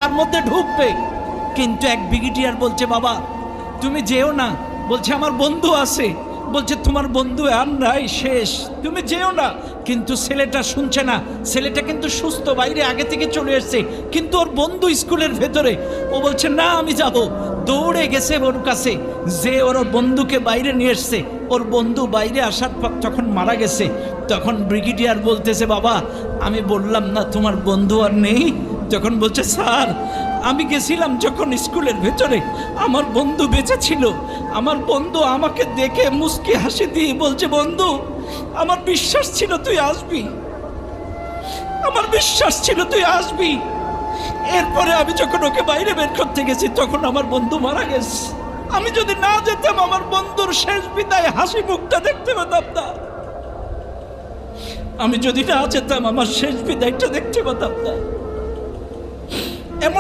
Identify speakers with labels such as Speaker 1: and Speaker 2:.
Speaker 1: তার মধ্যে ঢুকবে। কিন্তু এক ব্রিগেডিয়ার বলছে, বাবা তুমি যেও না। বলছে আমার বন্ধু আছে। বলছে তোমার বন্ধু আর নাই, শেষ, তুমি যেও না। কিন্তু ছেলেটা শুনছে না। ছেলেটা কিন্তু সুস্থ, বাইরে আগে থেকে চলে এসছে, কিন্তু ওর বন্ধু স্কুলের ভেতরে। ও বলছে না আমি যাব। দৌড়ে গেছে ওর কাছে, যে ওর বন্ধুকে বাইরে নিয়ে এসছে। ওর বন্ধু বাইরে আসার পর যখন মারা গেছে, তখন ব্রিগেডিয়ার বলতেছে, বাবা আমি বললাম না তোমার বন্ধু আর নেই। যখন বলছে স্যার আমি গেছিলাম যখন স্কুলের ভেতরে, আমার বন্ধু বেঁচে ছিল। আমার বন্ধু আমাকে দেখে মুস্কি হাসি দিয়ে বলছে, বন্ধু আমার বিশ্বাস ছিল তুই আসবি, আমার বিশ্বাস ছিল তুই আসবি। এরপরে আমি যখন ওকে বাইরে বের করতে গেছি, তখন আমার বন্ধু মারা গেছে। আমি যদি না যেতাম, আমার বন্ধুর শেষ বিদায় হাসি মুখটা দেখতে পেতাম না। আমি যদি না যেতাম, আমার শেষ বিদায়টা দেখতে পেতাম না।